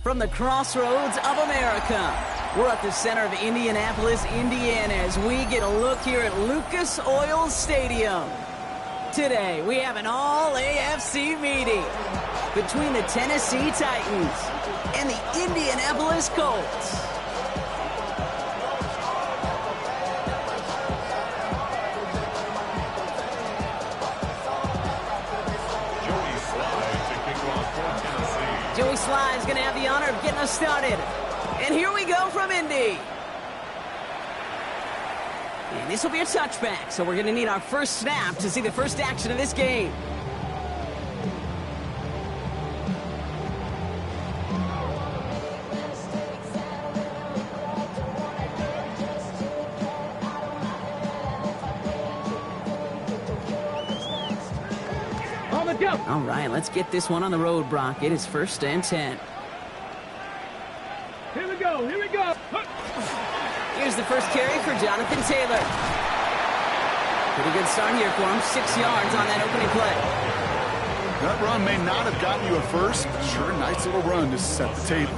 From the crossroads of America, we're at the center of Indianapolis, Indiana, as we get a look here at Lucas Oil Stadium. Today, we have an all-AFC meeting between the Tennessee Titans and the Indianapolis Colts. Joey Sly is going to have the honor of getting us started. And here we go from Indy. And this will be a touchback, so we're going to need our first snap to see the first action of this game. All right, let's get this one on the road, Brock. It is 1st and 10. Here we go, here we go. Here's the first carry for Jonathan Taylor. Pretty good start here for him. 6 yards on that opening play. That run may not have gotten you a first, but sure, nice little run to set the table.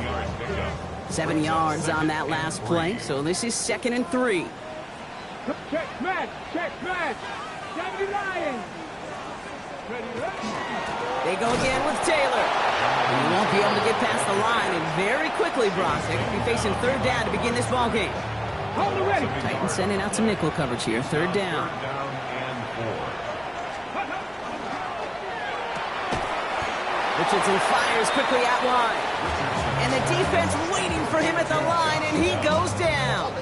7 yards on that last play, so this is 2nd and 3. Check match, Johnny Lions. They go again with Taylor. And he won't be able to get past the line, and very quickly, Brock, they're going to be facing 3rd down to begin this ball game. Hold it ready. Titans sending out some nickel coverage here. 3rd down. Richardson fires quickly out wide. And the defense waiting for him at the line, and he goes down.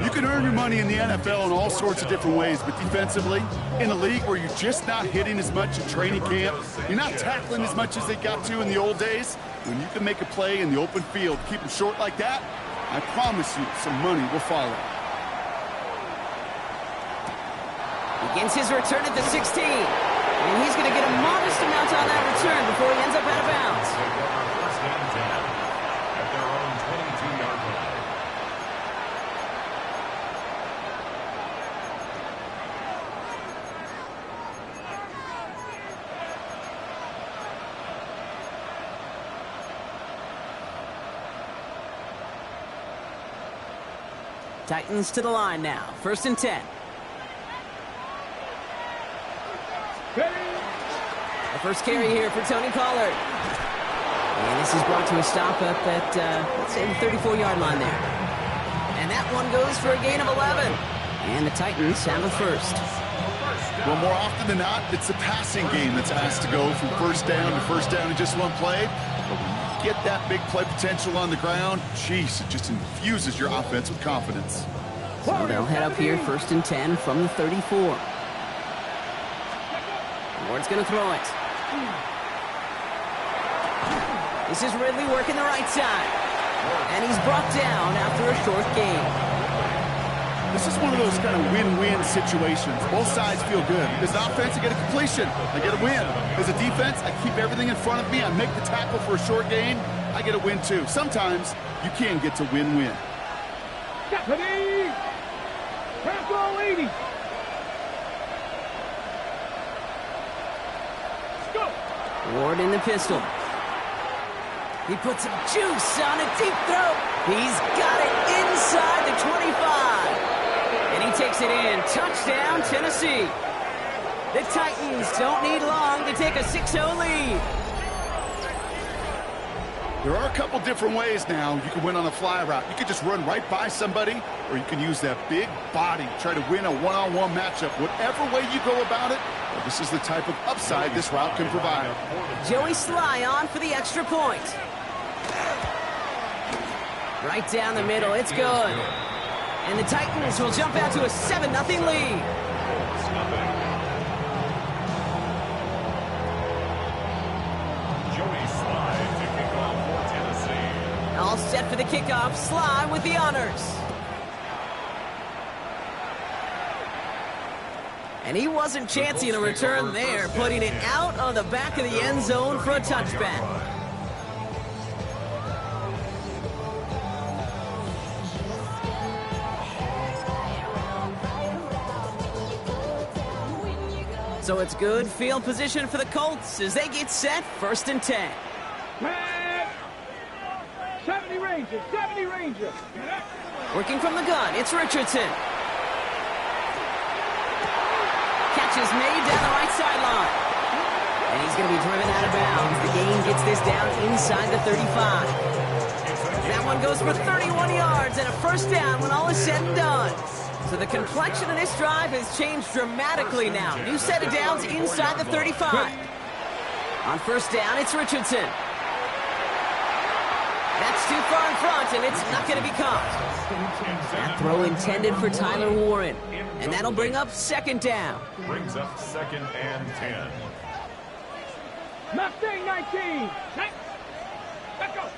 You can earn your money in the NFL in all sorts of different ways, but defensively, in a league where you're just not hitting as much in training camp, you're not tackling as much as they got to in the old days, when you can make a play in the open field, keep them short like that, I promise you some money will follow. Begins his return at the 16. And he's going to get a modest amount on that return before he ends up out of bounds. First down 10 at their own 22-yard line. Titans to the line now. 1st and 10. The first carry here for Tony Pollard. And this is brought to a stop up at, let's say, the 34-yard line there. And that one goes for a gain of 11. And the Titans have a first. Well, more often than not, it's the passing game that's asked to go from 1st down to 1st down in just one play. But when you get that big play potential on the ground, geez, it just infuses your offense with confidence. So they'll head up here, 1st and 10 from the 34. Ward's going to throw it. This is Ridley working the right side. And he's brought down after a short gain. This is one of those kind of win-win situations. Both sides feel good. As an offense, I get a completion. I get a win. As a defense, I keep everything in front of me. I make the tackle for a short gain. I get a win too. Sometimes you can get to win-win. Stephanie! Purple 80! Go! Ward in the pistol. He puts some juice on a deep throw. He's got it inside the 25. And he takes it in. Touchdown, Tennessee. The Titans don't need long to take a 6-0 lead. There are a couple different ways now you can win on a fly route. You can just run right by somebody, or you can use that big body, try to win a one-on-one matchup. Whatever way you go about it, well, this is the type of upside this route can provide. Joey Sly on for the extra point. Right down the middle, it's good. And the Titans will jump out to a 7-0 lead. Joey Sly to kick off for Tennessee. All set for the kickoff. Sly with the honors. And he wasn't chancing a return there, putting it out on the back of the end zone for a touchback. So it's good field position for the Colts as they get set 1st and 10. Pat! 70 Ranger! 70 Ranger! Working from the gun, it's Richardson. Catch is made down the right sideline. And he's going to be driven out of bounds. The gain gets this down inside the 35. That one goes for 31 yards and a 1st down when all is said and done. So the complexion of this drive has changed dramatically now. New set of downs inside the 35. On 1st down, it's Richardson. That's too far in front, and it's not going to be caught. That throw intended for Tyler Warren. And that'll bring up 2nd down. Brings up 2nd and 10. Mustang 19! Let's go!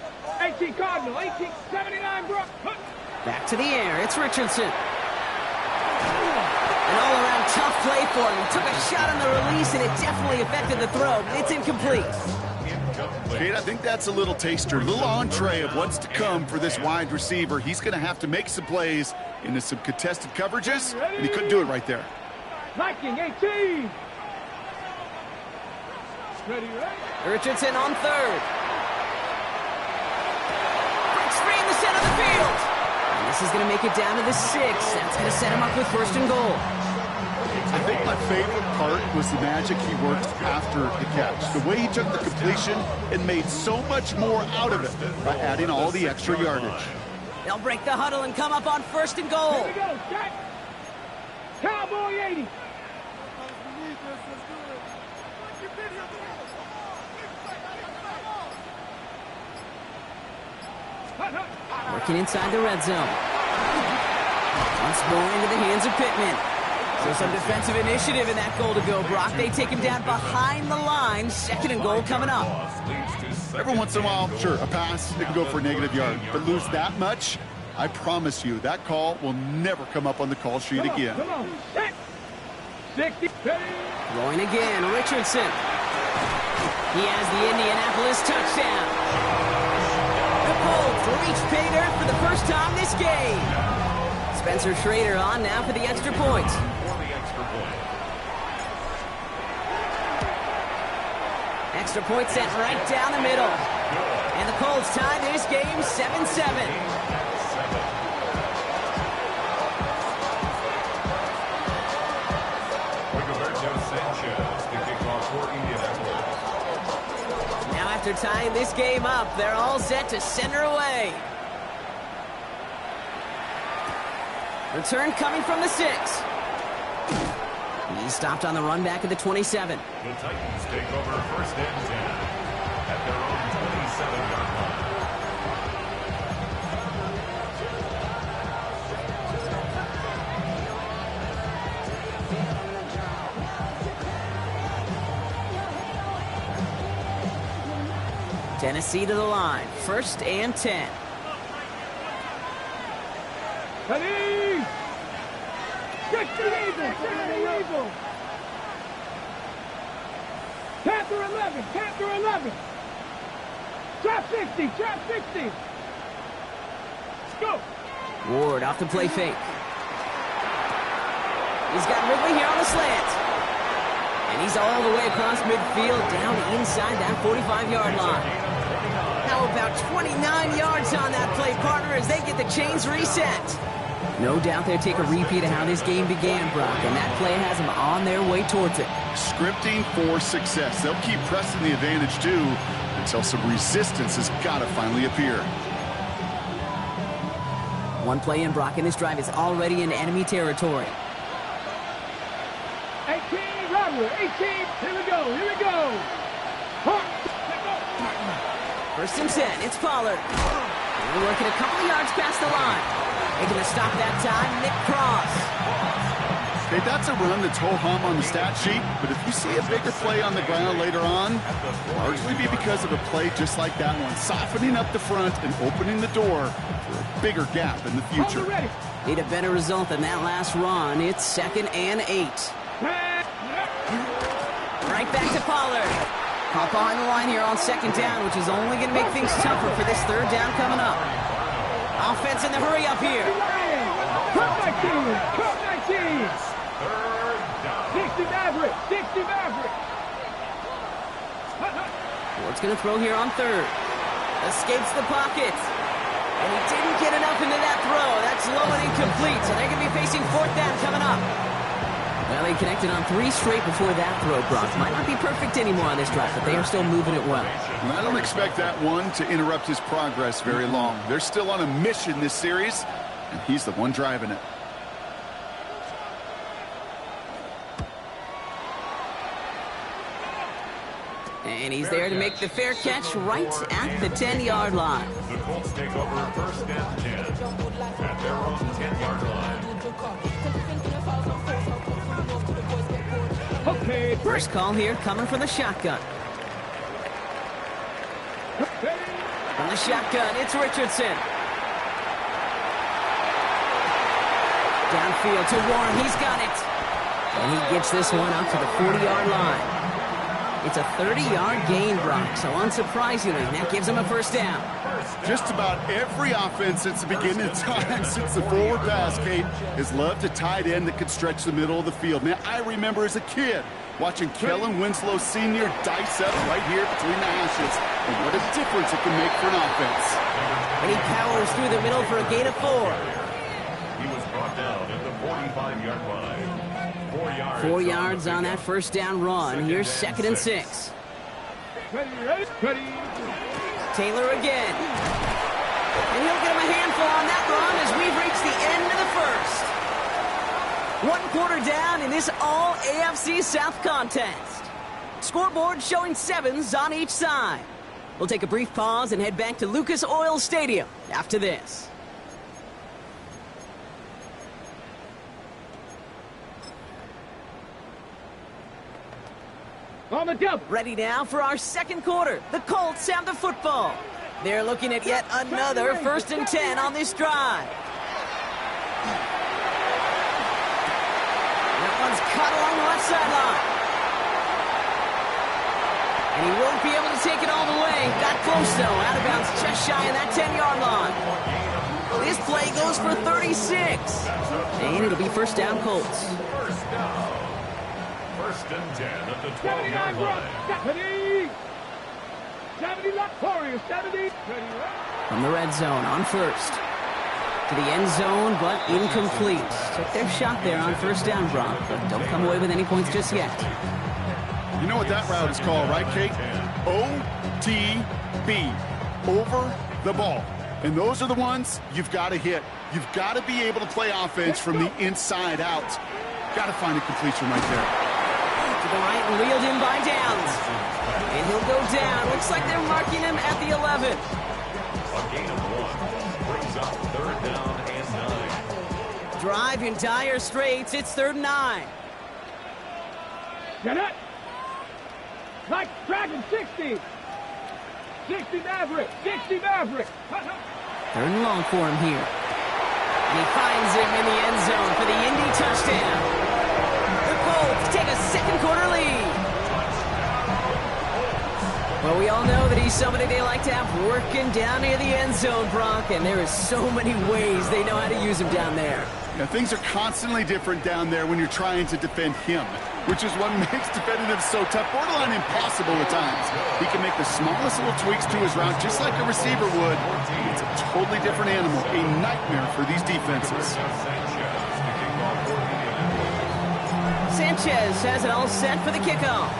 18 Cardinal, 18, 79 Brook. Back to the air, it's Richardson. An all-around tough play for him. He took a shot on the release, and it definitely affected the throw, but it's incomplete. Kate, I think that's a little taster, a little entree of what's to come for this wide receiver. He's going to have to make some plays into some contested coverages, and he couldn't do it right there. Viking 18! Ready? Richardson on 3rd. Breaks free in the center of the field. And this is going to make it down to the 6. That's going to set him up with 1st and goal. I think my favorite part was the magic he worked after the catch. The way he took the completion and made so much more out of it by adding all the extra yardage. They'll break the huddle and come up on 1st and goal. Here we go, Jack! Cowboy 80! Working inside the red zone. Once more into the hands of Pittman. So some defensive initiative in that goal to go, Brock. They take him down behind the line. 2nd and goal coming up. Every once in a while, sure, a pass, it can go for a negative yard. But lose that much, I promise you, that call will never come up on the call sheet again. Come on, 60. Throwing again, Richardson. He has the Indianapolis touchdown. The Colts reach pay dirt for the first time this game. Spencer Schrader on now for the extra point. Extra point sent right down the middle. And the Colts tie this game 7-7. Now after tying this game up, they're all set to center away. Return coming from the 6. He's stopped on the run back at the 27. The Titans take over 1st and 10 at their own 27-yard line. Tennessee to the line. 1st and 10. Ready! Get the Eagles! Panther 11! Panther 11! Trap 60, trap 60. Let's go. Ward off the play fake. He's got Ridley here on the slant. And he's all the way across midfield, down inside that 45-yard line. How about 29 yards on that play, partner, as they get the chains reset? No doubt they'll take a repeat of how this game began, Brock, and that play has them on their way towards it. Scripting for success. They'll keep pressing the advantage, too, until some resistance has got to finally appear. One play in, Brock, and this drive is already in enemy territory. 18, robbery, 18. Here we go, here we go. First and 10, it's Pollard. We're working a couple of yards past the line. Making a stop that time, Nick Cross. Okay, that's a run that's ho-hum on the stat sheet, but if you see a bigger play on the ground later on, largely be because of a play just like that one, softening up the front and opening the door for a bigger gap in the future. Need a better result than that last run. It's 2nd and 8. Right back to Pollard. Caught behind the line here on 2nd down, which is only going to make things tougher for this 3rd down coming up. Offense in the hurry up here. Cut 19, cut 19. 60 Maverick, 60 Maverick. Ward's going to throw here on 3rd. Escapes the pocket. And he didn't get enough into that throw. That's low and incomplete, so they're going to be facing 4th down coming up. Well, they connected on 3 straight before that throw, Brock. Might not be perfect anymore on this drive, but they are still moving it well. I don't expect that one to interrupt his progress very long. They're still on a mission this series, and he's the one driving it. And he's there to make the fair catch right at the 10-yard line. The Colts take over 1st and 10 at their own 10-yard line. Okay, First call here coming from the shotgun. From the shotgun, it's Richardson. Downfield to Warren, he's got it. And he gets this one up to the 40-yard line. It's a 30-yard gain, Brock, so unsurprisingly, that gives him a 1st down. Just about every offense since the beginning of time, since the forward pass, Kate, has loved a tight end that could stretch the middle of the field. Man, I remember as a kid watching Kellen Winslow Sr. dice up right here between the hashes, and what a difference it can make for an offense. And he powers through the middle for a gain of 4. He was brought down at the 45-yard line. 4 yards on that 1st down run. Here's 2nd and 6. ready. Taylor again. And he'll get him a handful on that run as we've reached the end of the 1st. 1 quarter down in this all AFC South contest. Scoreboard showing 7s on each side. We'll take a brief pause and head back to Lucas Oil Stadium after this. On the double. Ready now for our 2nd quarter. The Colts have the football. They're looking at yet another 1st and 10 on this drive. That one's cut along the left sideline. And he won't be able to take it all the way. Got close, though. Out of bounds just shy of that 10-yard line. This play goes for 36. And it'll be 1st down Colts. 1st and 10 at the 12-yard line. 70 Warriors, 70. From the red zone on 1st. To the end zone, but incomplete. Took their shot there on 1st down, Brock, but don't come away with any points just yet. You know what that route is called, right, Kate? OTB, over the ball. And those are the ones you've got to hit. You've got to be able to play offense from the inside out. Got to find a completion right there. To the right and wheeled in by Downs. And he'll go down. Looks like they're marking him at the 11. A gain of 1 brings up 3rd down and 9. Drive in dire straits. It's 3rd and 9. Get it. Like Dragon, 60. 60 Maverick, 60 Maverick. 3rd and long for him here. And he finds him in the end zone for the Indy touchdown. The Colts take a 2nd quarter lead. Well, we all know that he's somebody they like to have working down near the end zone, Brock, and there is so many ways they know how to use him down there. Yeah, things are constantly different down there when you're trying to defend him, which is what makes defending him so tough, borderline impossible at times. He can make the smallest little tweaks to his route just like a receiver would. It's a totally different animal, a nightmare for these defenses. Sanchez has it all set for the kickoff.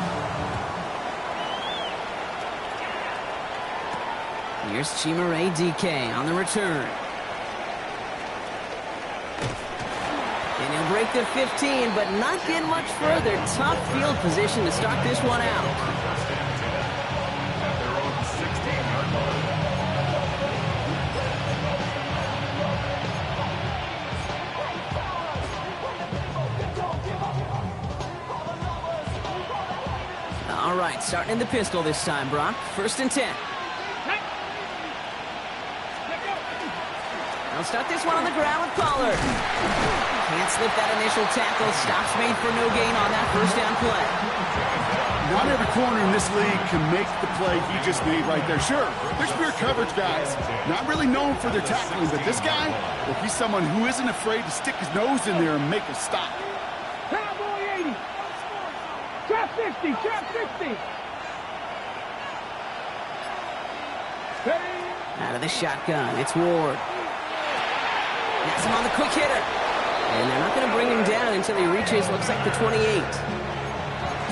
Here's Chimere DK on the return. And he'll break the 15, but not get much further. Tough field position to start this one out. All right, starting in the pistol this time, Brock. 1st and 10. They'll start this one on the ground with Pollard. Can't slip that initial tackle. Stops made for no gain on that 1st down play. Not every corner in this league can make the play he just made right there. Sure, there's pure coverage guys, not really known for their tackling, but this guy, well, he's someone who isn't afraid to stick his nose in there and make a stop. Cowboy 80. Trap 50. Trap 50. Ready? Out of the shotgun, it's Ward. Gets him on the quick hitter. And they're not going to bring him down until he reaches, looks like, the 28.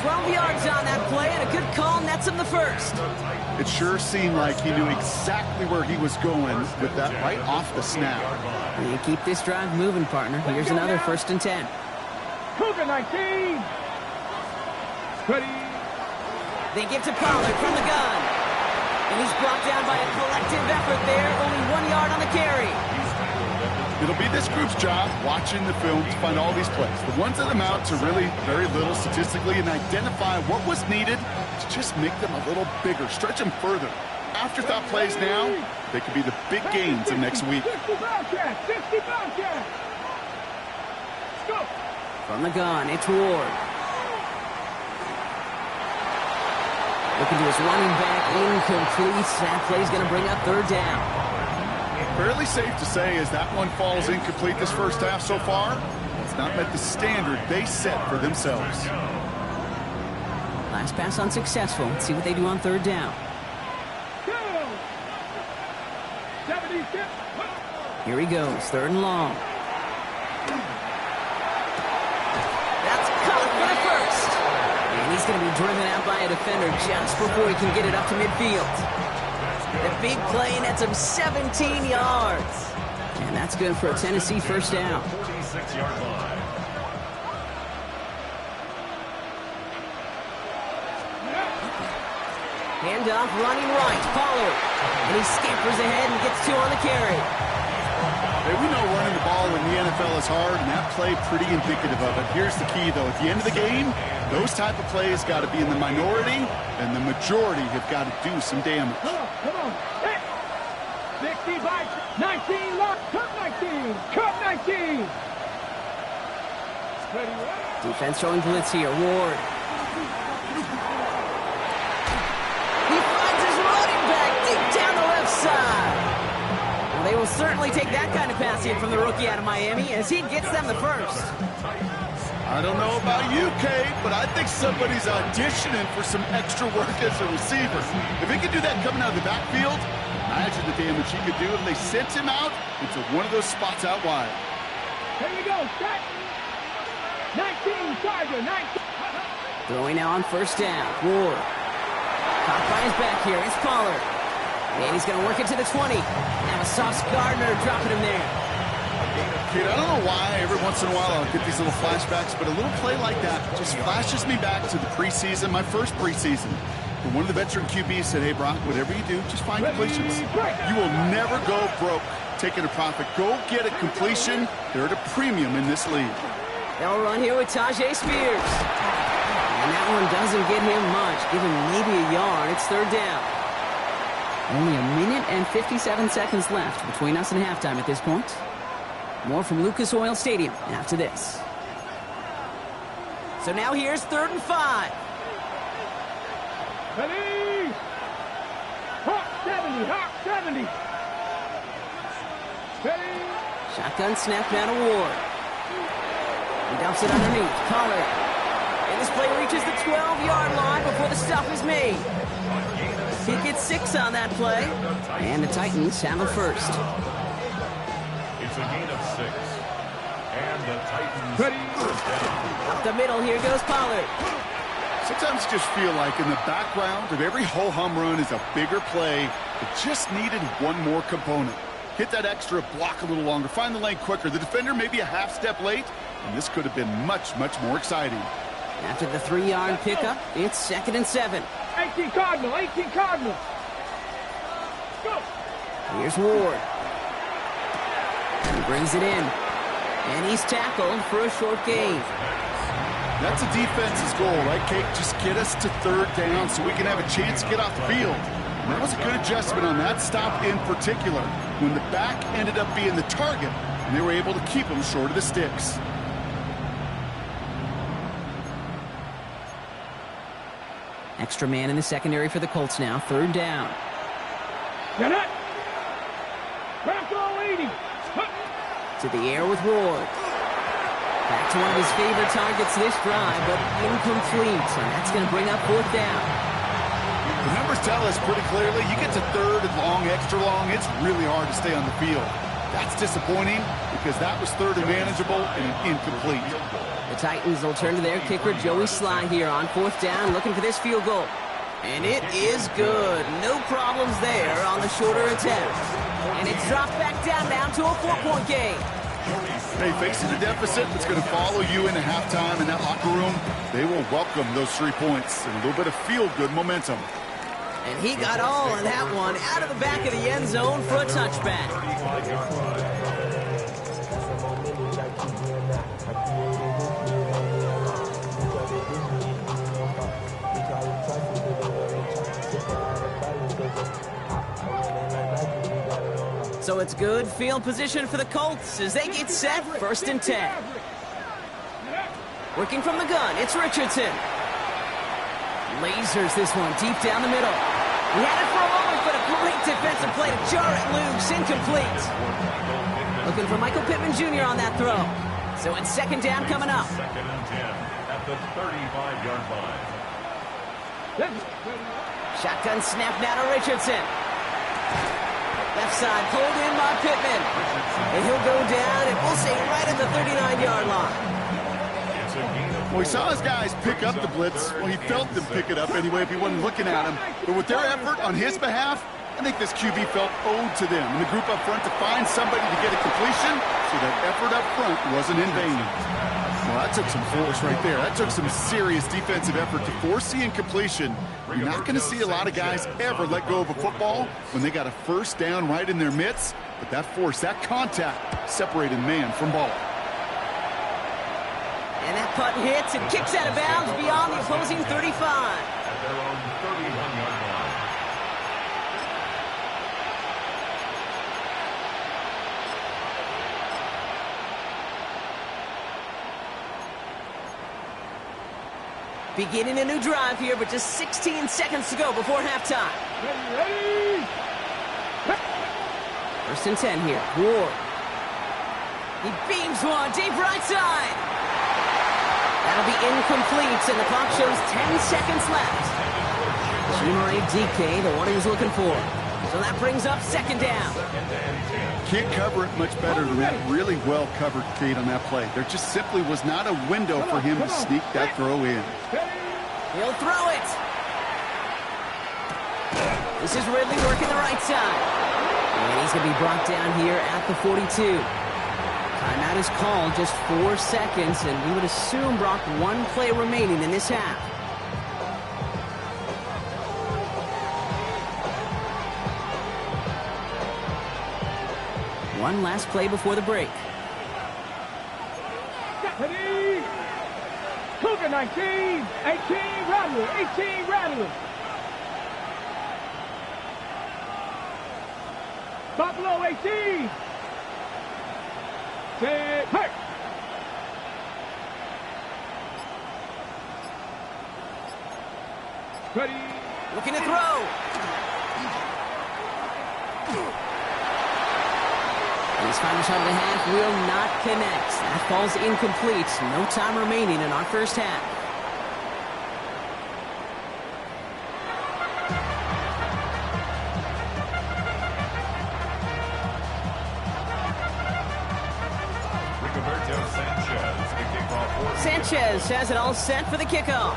12 yards on that play, and a good call nets him the 1st. It sure seemed like he knew exactly where he was going with that right off the snap. And you keep this drive moving, partner. Here's another 1st and 10. Cougar 19. Ready? They give to Pollard from the gun. And he's brought down by a collective effort there. Only 1 yard on the carry. It'll be this group's job watching the film to find all these plays. The ones that amount to really very little statistically and identify what was needed to just make them a little bigger, stretch them further. Afterthought plays now, they could be the big gains of next week. 50 Bobcat. 50 Bobcat. Go. From the gun, it's Ward. Looking to his running back, incomplete. That play's going to bring up 3rd down. Fairly safe to say as that one falls incomplete this 1st half so far, it's not met the standard they set for themselves. Last pass unsuccessful. Let's see what they do on 3rd down. Here he goes, 3rd and long. That's caught for the 1st. And he's going to be driven out by a defender just before he can get it up to midfield. The big play nets him 17 yards. And that's good for a Tennessee 1st down. 46-yard line. Handoff running right, Pollard. And he scampers ahead and gets 2 on the carry. Hey, we know running the ball in the NFL is hard, and that play pretty indicative of it. Here's the key, though. At the end of the game, those type of plays got to be in the minority, and the majority have got to do some damage. Come on. Hey. 60 by 19. Lock. Cut 19. Cut 19. Ready, ready. Defense showing blitz here. Ward. He finds his running back deep down the left side. Well, they will certainly take that kind of passing from the rookie out of Miami as he gets them the 1st. I don't know about you, Kate, but I think somebody's auditioning for some extra work as a receiver. If he could do that coming out of the backfield, imagine the damage he could do if they sent him out into one of those spots out wide. Here we go. Set. 19. Charger. 19. Throwing now on 1st down. Ward. Caught by his back here. It's Pollard. And he's going to work it to the 20. Now a Sauce Gardner dropping him there. Kid, I don't know why every once in a while I'll get these little flashbacks, but a little play like that just flashes me back to the preseason, my first preseason. When one of the veteran QBs said, hey, Brock, whatever you do, just find completions. You will never go broke taking a profit. Go get a completion. They're at a premium in this league. They'll run here with Tajay Spears. And that one doesn't get him much. Give him maybe a yard. It's 3rd down. Only a minute and 57 seconds left between us and halftime at this point. More from Lucas Oil Stadium after this. So now here's 3rd and 5. Ready. Hot 70. Ready. Shotgun snap down to Ward. He dumps it underneath. Pollard. And this play reaches the 12-yard line before the stop is made. He gets 6 on that play. And the Titans have a first. It's a gain of 6. And the Titans Ready. first down. Up the middle, here goes Pollard. Sometimes you just feel like in the background of every ho-hum run is a bigger play that just needed one more component. Hit that extra block a little longer, find the lane quicker. The defender may be a half step late, and this could have been much, much more exciting. After the 3-yard pickup, it's 2nd and 7. 18 Cardinal. 18 Cardinal. Go. Here's Ward. He brings it in. And he's tackled for a short gain. That's a defense's goal, right, Kate? Just get us to 3rd down so we can have a chance to get off the field. And that was a good adjustment on that stop in particular, when the back ended up being the target, and they were able to keep him short of the sticks. Extra man in the secondary for the Colts now. 3rd down. Get it. Back to 80. To the air with Ward. Back to one of his favorite targets this drive, but incomplete. And that's going to bring up 4th down. The numbers tell us pretty clearly, you get to 3rd and long, extra long, it's really hard to stay on the field. That's disappointing because that was 3rd and manageable and incomplete. The Titans will turn to their kicker, Joey Sly, here on 4th down, looking for this field goal. And it is good. No problems there on the shorter attempt. And it's dropped back down to a 4-point game. Hey, facing a deficit that's going to follow you into halftime in that locker room, they will welcome those 3 points and a little bit of feel-good momentum. And he got all of that one out of the back of the end zone for a touchback. 35-yard line. So it's good field position for the Colts as they get set, 1st and 10. Working from the gun, it's Richardson. Lasers this one deep down the middle. He had it for a moment, but a great defensive play to jar it loose, incomplete. Looking for Michael Pittman Jr. on that throw. So it's 2nd down coming up. 2nd and 10 at the 35-yard line. Shotgun snap now to Richardson. Left side pulled in by Pittman. And he'll go down, and we'll say right at the 39-yard line. Well, he saw his guys pick up the blitz. Well, he felt them pick it up anyway if he wasn't looking at him. But with their effort on his behalf, I think this QB felt owed to them and the group up front to find somebody to get a completion so that effort up front wasn't in vain. Well, that took some force right there. That took some serious defensive effort to force the incompletion. You're not going to see a lot of guys ever let go of a football when they got a 1st down right in their midst. But that force, that contact, separated man from ball. And that punt hits and kicks out of bounds beyond the opposing 35. At their own 31-yard line. Beginning a new drive here, but just 16 seconds to go before halftime. Ready. 1st and 10 here. Ward. He beams one deep right side. That'll be incomplete, and the clock shows 10 seconds left. Jimmy DK, the one he was looking for. So that brings up 2nd down. Can't cover it much better than that. Really well covered, Kate, on that play. There just simply was not a window for him to sneak that throw in. He'll throw it. This is Ridley working the right side. And he's going to be brought down here at the 42. Timeout is called, just 4 seconds, and we would assume, Brock, 1 play remaining in this half. One last play before the break. Ready. Cougar 19. 18 Rattler. 18 Rattler. Buffalo 18. Set. Hey. Ready. Looking to throw. And his final shot of the half will not connect. That falls incomplete. No time remaining in our first half. Sanchez has it all set for the kickoff.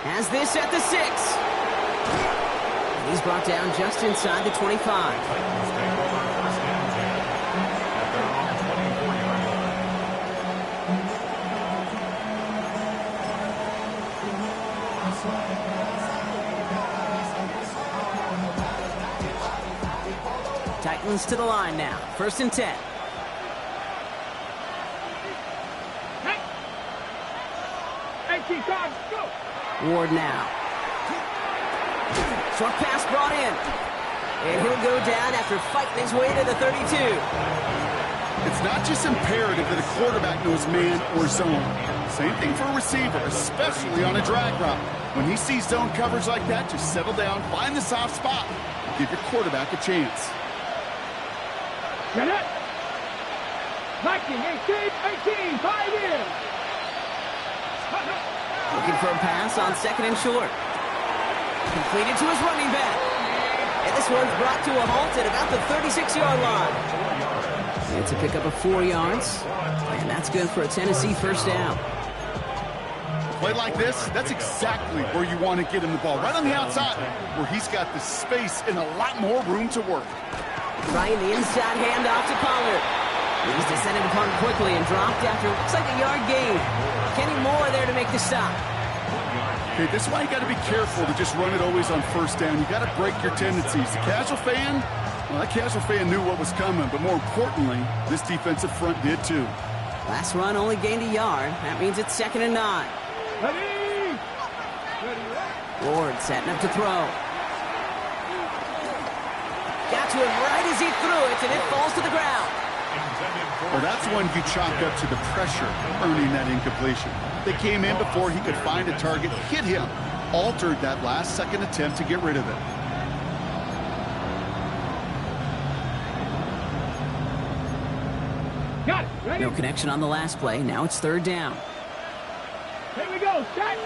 Has this at the 6. And he's brought down just inside the 25. Titans to the line now. 1st and 10. Ward now. Short pass brought in. And he'll go down after fighting his way to the 32. It's not just imperative that a quarterback knows man or zone. Same thing for a receiver, especially on a drag route. When he sees zone coverage like that, just settle down, find the soft spot, and give your quarterback a chance. Get it! Viking, 18, 5 in. Looking for a pass on 2nd and short. Completed to his running back. And this one's brought to a halt at about the 36-yard line. It's a pickup of 4 yards. And that's good for a Tennessee first down. Play like this, that's exactly where you want to get him the ball. Right on the outside, where he's got the space and a lot more room to work. Trying the inside handoff to Pollard. He's descended upon quickly and dropped after looks like a yard gain. Kenny Moore there to make the stop. Okay, this is why you got to be careful to just run it always on 1st down. You got to break your tendencies. The casual fan, well, that casual fan knew what was coming, but more importantly, this defensive front did too. Last run only gained a yard. That means it's 2nd and 9. Ready! Ward setting up to throw. Got to him right as he threw it, and it falls to the ground. Well, that's when you chalk up to the pressure earning that incompletion. They came in before he could find a target, hit him, altered that last-second attempt to get rid of it. Got it. Ready? No connection on the last play. Now it's 3rd down. Here we go. Set.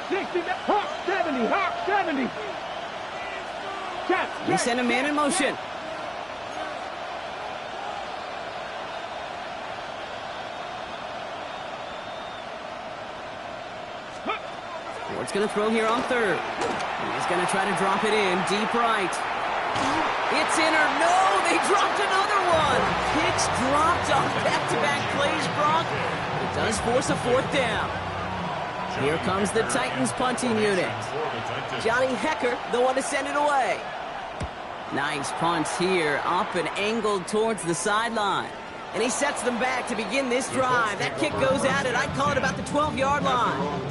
60. Hawk 70. Hawk 70. Set. They send a man in motion. Ward's going to throw here on 3rd. He's going to try to drop it in deep right. It's in or no, they dropped another one. Picks dropped on back-to-back plays, Brock. It does force a 4th down. Here comes the Titans punting unit. Johnny Hecker, the one to send it away. Nice punt here, up and angled towards the sideline. And he sets them back to begin this drive. That kick goes out, and I'd call it about the 12-yard line.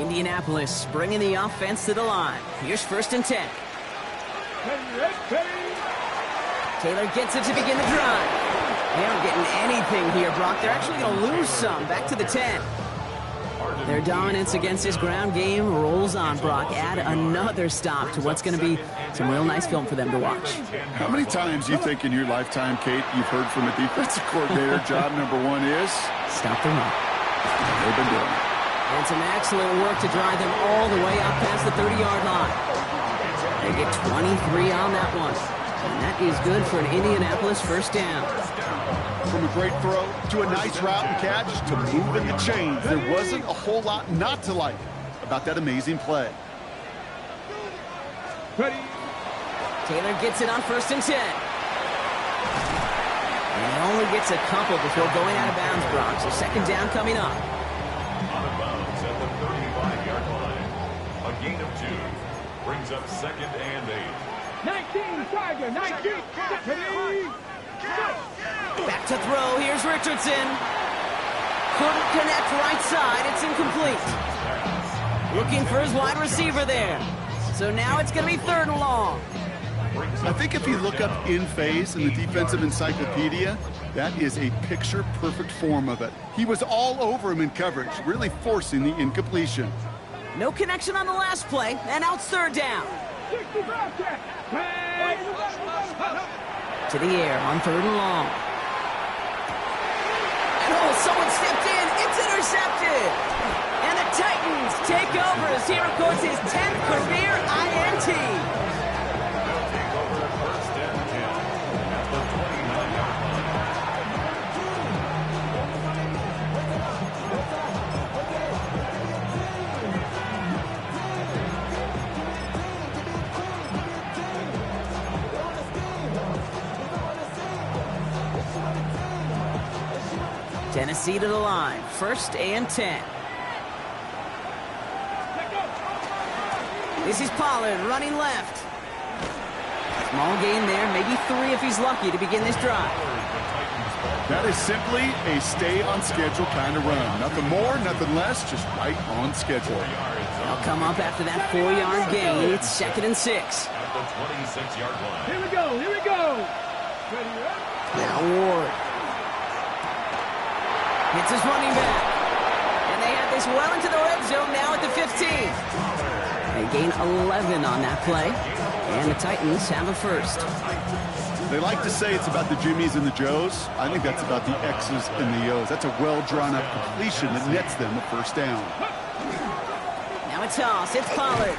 Indianapolis bringing the offense to the line. Here's 1st and 10. Taylor gets it to begin the drive. They aren't getting anything here, Brock. They're actually going to lose some. Back to the 10. Their dominance against this ground game rolls on, Brock. Add another stop to what's going to be some real nice film for them to watch. How many times you think in your lifetime, Kate, you've heard from a defensive coordinator, job number 1 is? Stop the run. They've been doing it. And some excellent work to drive them all the way up past the 30-yard line. They get 23 on that one. And that is good for an Indianapolis first down. From a great throw to a nice route and catch to moving the chains, there wasn't a whole lot not to like about that amazing play. Ready? Taylor gets it on 1st and 10. And he only gets a couple before going out of bounds, Brock. So 2nd down coming up. Out of bounds at the 35-yard line. A gain of 2 brings up 2nd and 8. 19, Tiger, 19. Ready? Back to throw. Here's Richardson. Couldn't connect right side. It's incomplete. Looking for his wide receiver there. So now it's going to be 3rd and long. I think if you look up in phase in the defensive encyclopedia, that is a picture-perfect form of it. He was all over him in coverage, really forcing the incompletion. No connection on the last play, and now it's third down. To the air on third and long. And oh, someone stepped in. It's intercepted. And the Titans take over as he records his 10th career INT. They'll take over at first and 10 at the 29-yard line. Tennessee to the line, first and 10. This is Pollard running left. Small gain there, maybe 3 if he's lucky to begin this drive. That is simply a stay-on-schedule kind of run. Nothing more, nothing less, just right on schedule. They'll come up after that 4-yard gain. It's second and 6. At the 26-yard line. Here we go, here we go. Now Ward hits his running back. And they have this well into the red zone now at the 15. They gain 11 on that play. And the Titans have a first. They like to say it's about the Jimmies and the Joes. I think that's about the X's and the O's. That's a well-drawn-up completion that nets them a first down. Now it's toss. It's Pollard.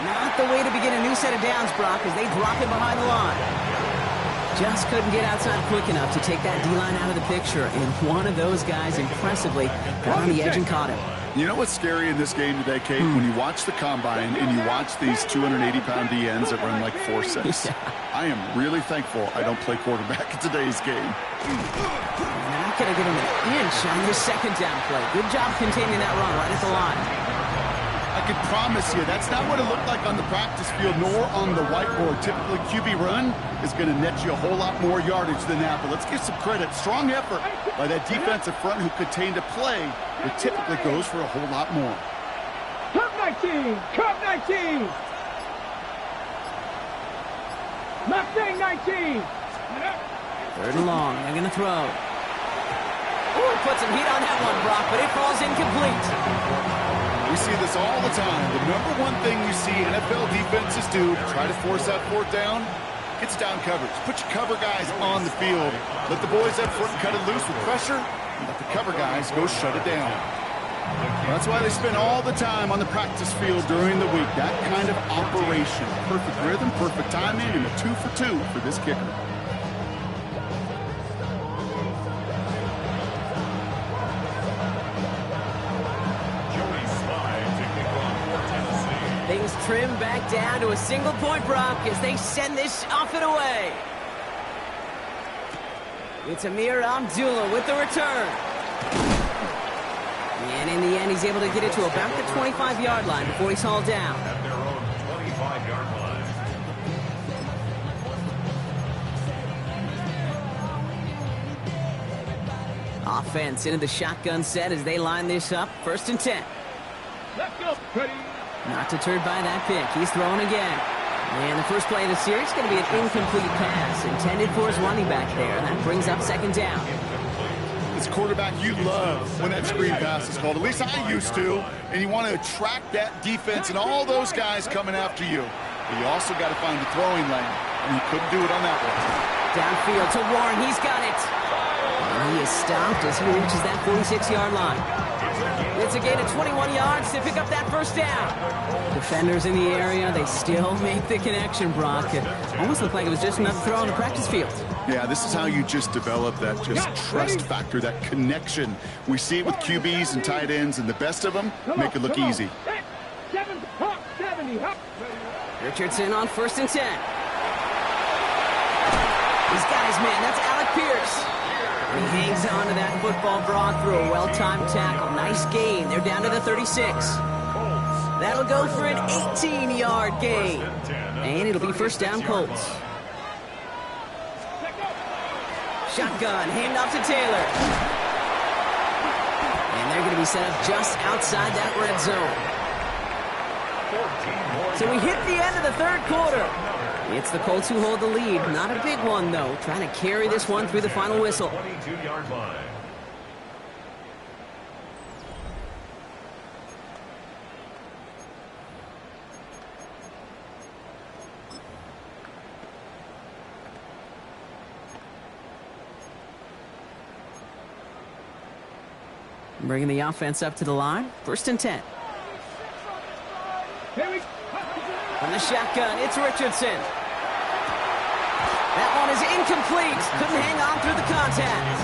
Not the way to begin a new set of downs, Brock, as they drop him behind the line. Just couldn't get outside quick enough to take that D-line out of the picture, and one of those guys impressively got on the edge and caught him. You know what's scary in this game today, Kate? When you watch the combine and you watch these 280-pound DNs that run like 4.6. Yeah. I am really thankful I don't play quarterback in today's game. They're not going to give him an inch on this second down play. Good job containing that run right at the line. I can promise you that's not what it looked like on the practice field nor on the whiteboard. Typically, QB run is going to net you a whole lot more yardage than that. But let's give some credit. Strong effort by that defensive front who contained a play that typically goes for a whole lot more. Cup 19, Cup 19. Mustang 19. Third and long. They're going to throw. Oh, he put some heat on that one, Brock, but it falls incomplete. We see this all the time. The number one thing we see NFL defenses do to try to force that fourth down, gets down coverage. Put your cover guys on the field. Let the boys up front cut it loose with pressure, and let the cover guys go shut it down. That's why they spend all the time on the practice field during the week. That kind of operation. Perfect rhythm, perfect timing, and a 2 for 2 for this kicker. Things trim back down to a single point, Brock, as they send this off and away. It's Amir Abdullah with the return. And in the end, he's able to get it to about the 25-yard line before he's hauled down. At their own 25-yard line. Offense into the shotgun set as they line this up. First and 10. Let's go. Ready. Not deterred by that pick. He's throwing again. And the first play of the series is going to be an incomplete pass intended for his running back there. And that brings up second down. This quarterback you love when that screen pass is called. At least I used to. And you want to attract that defense and all those guys coming after you. But you also got to find the throwing lane. And you couldn't do it on that one. Downfield to Warren. He's got it. And he is stopped as he reaches that 46-yard line. It's a gain of 21 yards to pick up that first down. Defenders in the area, they still make the connection, Brock. It almost looked like it was just enough to throw on the practice field. Yeah, this is how you just develop that just trust factor, that connection. We see it with QBs and tight ends, and the best of them make it look easy. 70. Richardson on first and 10. He's got his man. That's Alec Pierce. He hangs on to that football, Brock, through a well-timed tackle. Nice gain. They're down to the 36. That'll go for an 18-yard gain. And it'll be first down, Colts. Shotgun, handoff to Taylor. And they're going to be set up just outside that red zone. So we hit the end of the third quarter. It's the Colts who hold the lead. Not a big one, though. Trying to carry this one through the final whistle. 22-yard line. Bringing the offense up to the line. 1st and 10. From the shotgun, it's Richardson. That one is incomplete. Couldn't hang on through the contact.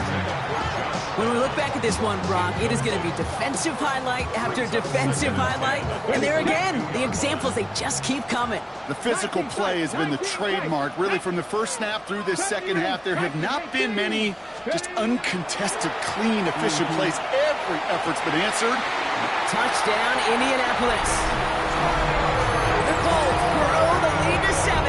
When we look back at this one, Brock, it is going to be defensive highlight after defensive highlight. And there again, the examples, they just keep coming. The physical play has been the trademark. Really, from the first snap through this second half, there have not been many just uncontested, clean, efficient plays. Every effort's been answered. Touchdown, Indianapolis. The Colts grow the lead to 7.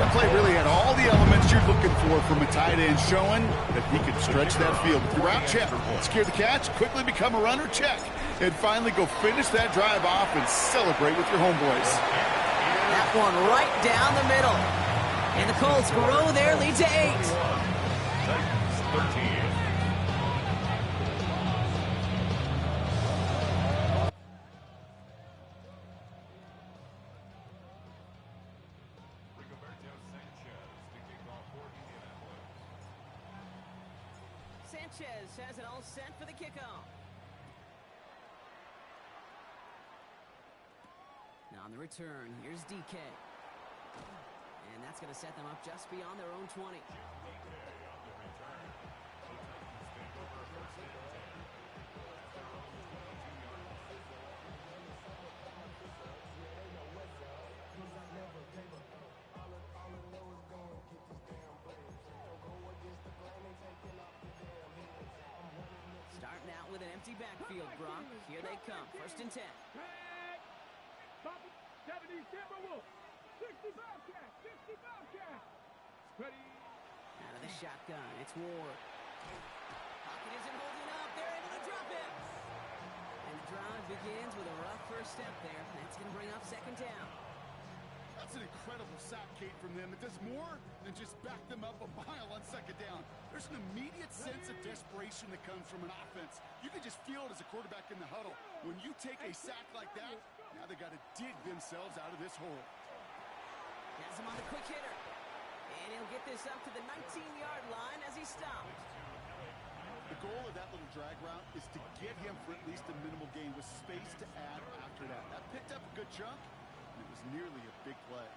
That play really had all the elements you're looking for from a tight end, showing that he could stretch that field. With your route, check. Secure the catch, quickly become a runner, check. And finally go finish that drive off and celebrate with your homeboys. That one right down the middle. And the Colts grow their lead to 8. Titans 13. Sanchez has it all set for the kickoff. Now on the return, here's DK. And that's going to set them up just beyond their own 20. Starting out with an empty backfield, Brock. Here they come. 1st and 10. 70 Timberwolves. 60 Bobcats. 60 Bobcats. Ready. Out of the shotgun, it's Ward. Pocket isn't holding up. They're able to drop it. And the drive begins with a rough first step there. That's going to bring up 2nd down. That's an incredible sack, Kate, from them. It does more than just back them up a mile on 2nd down. There's an immediate sense of desperation that comes from an offense. You can just feel it as a quarterback in the huddle. When you take a sack like that, now they got to dig themselves out of this hole. Has him on the quick hitter. And he'll get this up to the 19-yard line as he stopped. The goal of that little drag route is to get him for at least a minimal gain with space to add after that. That picked up a good chunk, and it was nearly a big play.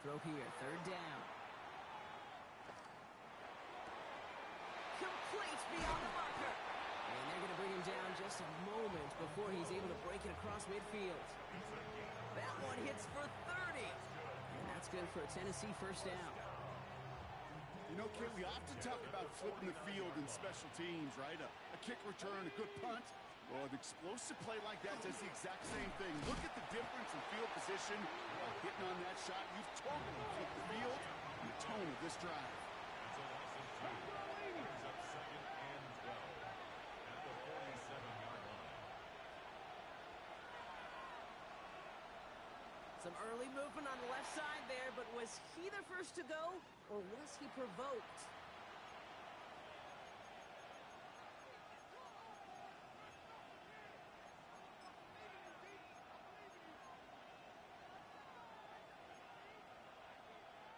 Throw here, 3rd down. Complete beyond the marker. And they're going to bring him down just a moment before he's able to break it across midfield. That one hits for 30. And that's good for a Tennessee 1st down. You know, Kit, we often talk about flipping the field in special teams, right? A kick return, a good punt. Well, an explosive play like that does the exact same thing. Look at the difference in field position. While hitting on that shot, you've totally flipped the field and the tone of this drive. Some early movement on the left side there, but was he the first to go, or was he provoked?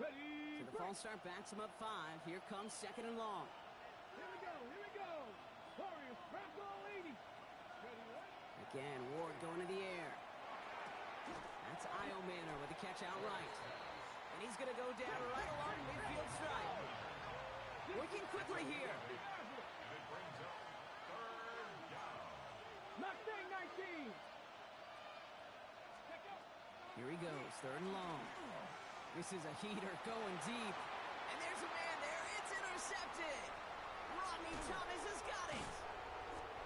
Ready. So the false start backs him up 5. Here comes 2nd and long. Here we go. Here we go. Warriors, Franco leading. Ready, what? Again, Ward going to the air. That's Io Manor with the catch outright. And he's going to go down right along midfield stripe. Working quickly here. Mustang 19. Here he goes, 3rd and long. This is a heater going deep. And there's a man there. It's intercepted. Rodney Thomas has got it.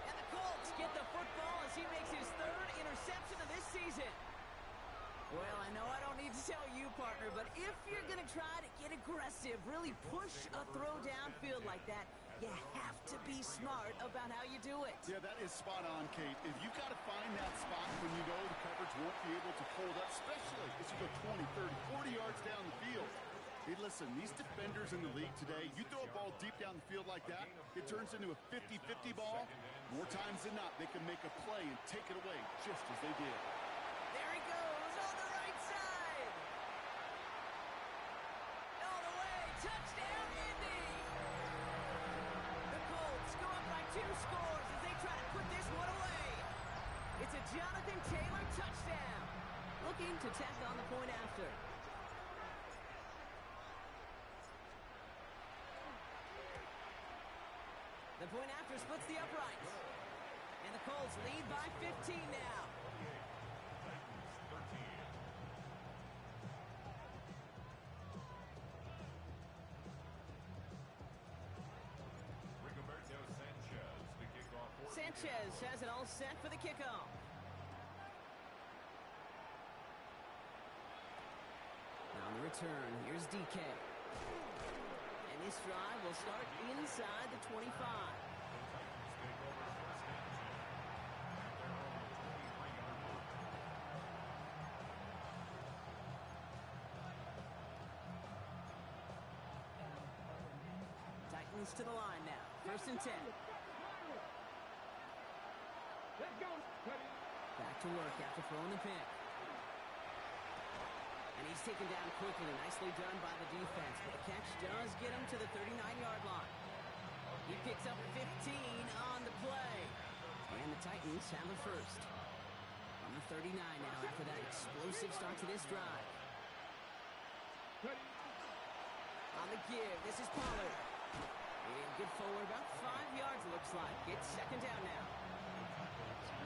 And the Colts get the football as he makes his 3rd interception of this season. Well, I know I don't need to tell you, partner, but if you're going to try to get aggressive, really push a throw downfield like that, You have to be smart about how you do it. Yeah, that is spot on, Kate. If you've got to find that spot when you know the coverage won't be able to hold up, especially as you go 20, 30, 40 yards down the field. Hey, listen, these defenders in the league today, you throw a ball deep down the field like that, it turns into a 50-50 ball. More times than not, they can make a play and take it away just as they did. There he goes on the right side. All the way, touchdown, Indy. The Colts go up by 2 scores as they try to put this one away. It's a Jonathan Taylor touchdown. Looking to tack on the point after. The point after splits the uprights. And the Colts lead by 15 now. Titans 13. Rigoberto Sanchez, the kickoff. Sanchez has it all set for the kickoff. Now on the return, here's DK. And this drive will start inside the 25. The Titans take over first and 10 at their own 23-yard line. Titans to the line now. First and 10. Let's go. Back to work after throwing the pick. And he's taken down quickly. Nicely done by the defense. But the catch does get him to the 39-yard line. He picks up 15 on the play. And the Titans have a first. On the 39 now after that explosive start to this drive. On the give, this is Pollard. And good forward, about 5 yards it looks like. It's second down now.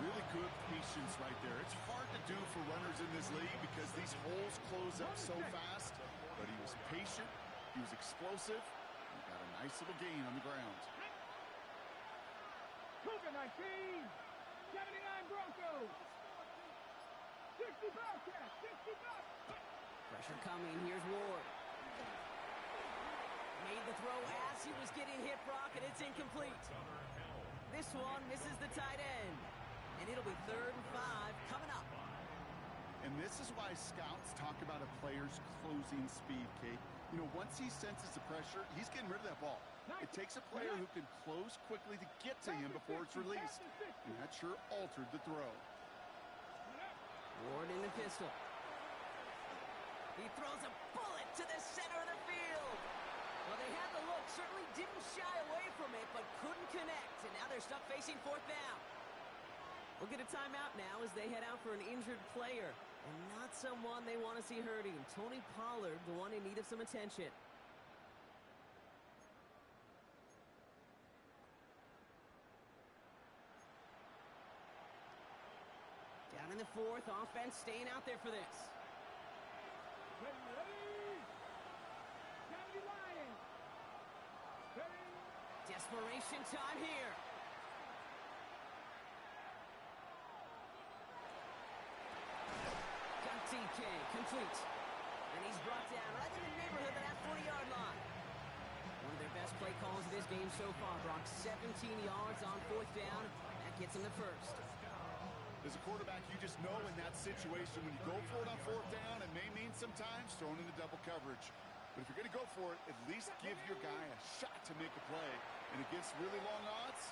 Really good patience right there. It's hard to do for runners in this league because these holes close up so fast. But he was patient, he was explosive, and he got a nice little gain on the ground. Cougar 19, 79 Broncos, 60 Bearcats, 60 Bucks. Pressure coming, here's Ward. Made the throw as he was getting hit, Brock, and it's incomplete. This one misses the tight end. And it'll be 3rd and 5 coming up. And this is why scouts talk about a player's closing speed, Kate. You know, once he senses the pressure, he's getting rid of that ball. It takes a player who can close quickly to get to him before it's released. And that sure altered the throw. Ward in the pistol. He throws a bullet to the center of the field. Well, they had the look, certainly didn't shy away from it, but couldn't connect. And now they're stuck facing 4th down. We'll get a timeout now as they head out for an injured player. And not someone they want to see hurting. Tony Pollard, the one in need of some attention. Down in the 4th, offense staying out there for this. Ready. Kennedy Lions. Ready. Desperation time here. DK complete. And he's brought down right in the neighborhood of that 40-yard line. One of their best play calls of this game so far, Brock. 17 yards on 4th down. That gets him the first. As a quarterback, you just know in that situation when you go for it on 4th down, it may mean sometimes throwing into double coverage. But if you're going to go for it, at least give your guy a shot to make a play. And against really long odds,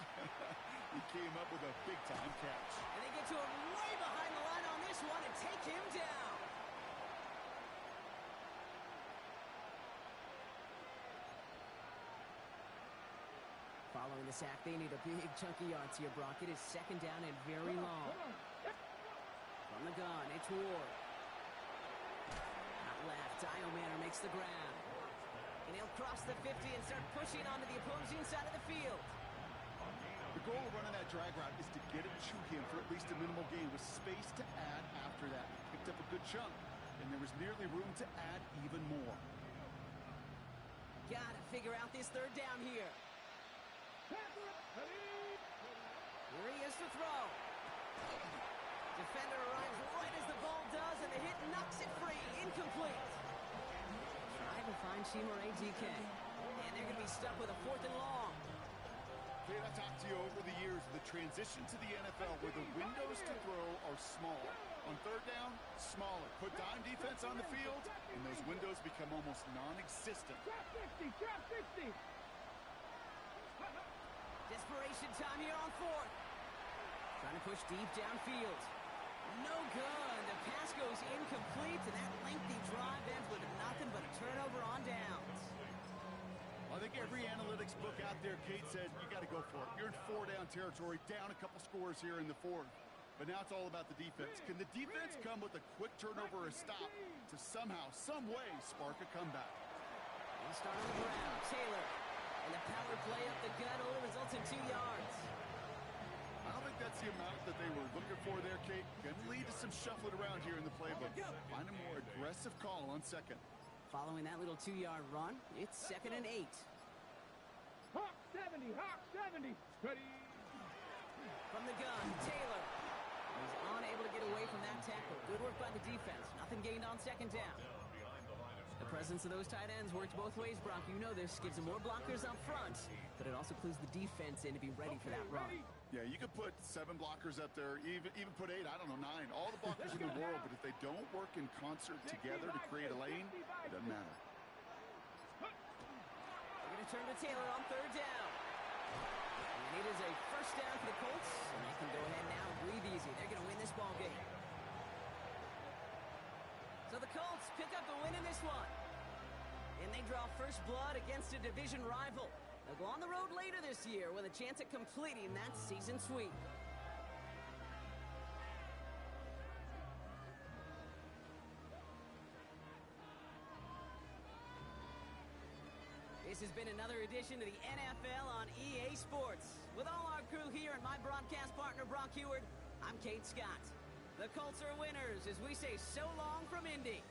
he came up with a big-time catch. And they get to him way behind the line on this one and take him down. Following the sack, they need a big chunky yards here, Brock. It is 2nd down and very long. From the gun, it's Ward. Out left, Manor makes the grab. And he'll cross the 50 and start pushing onto the opposing side of the field. The goal of running that drag route is to get it to him for at least a minimal gain with space to add after that. He picked up a good chunk, and there was nearly room to add even more. Gotta figure out this 3rd down here. Here he is to throw. Defender arrives right as the ball does, and the hit knocks it free. Incomplete. Trying to find Chimere DK. And they're going to be stuck with a 4th and long. Kate, I talked to you over the years of the transition to the NFL where the windows to throw are smaller. On third down, smaller. Put dime defense on the field, and those windows become almost non-existent. Drop 60, drop 60. Desperation time here on fourth. Trying to push deep downfield. No good. The pass goes incomplete, and that lengthy drive ends with nothing but a turnover on downs. I think every analytics book out there, Kate, said you got to go for it. You're in four-down territory, down a couple scores here in the fourth. But now it's all about the defense. Can the defense come with a quick turnover or a stop to somehow, some way, spark a comeback? We'll start on the ground. Taylor. And the power play up the gut only results in 2 yards. I don't think that's the amount that they were looking for there, Kate. Going to lead to some shuffling around here in the playbook. Find a more aggressive call on second. Following that little 2-yard run, it's 2nd and 8. Hawk 70, Hawk 70. Ready. From the gun, Taylor. He's unable to get away from that tackle. Good work by the defense. Nothing gained on 2nd down. The presence of those tight ends works both ways, Brock. You know this. Gives them more blockers up front, but it also clues the defense in to be ready for that run. Yeah, you could put 7 blockers up there, even put 8, I don't know, 9. All the blockers in the world, but if they don't work in concert together to create a lane, it doesn't matter. They're going to turn to Taylor on 3rd down. And it is a first down for the Colts, and they can go ahead now and breathe easy. They're going to win this ball game. So the Colts pick up the win in this one. And they draw first blood against a division rival. They'll go on the road later this year with a chance at completing that season sweep. This has been another edition of the NFL on EA Sports. With all our crew here and my broadcast partner, Brock Heward, I'm Kate Scott. The Colts are winners as we say so long from Indy.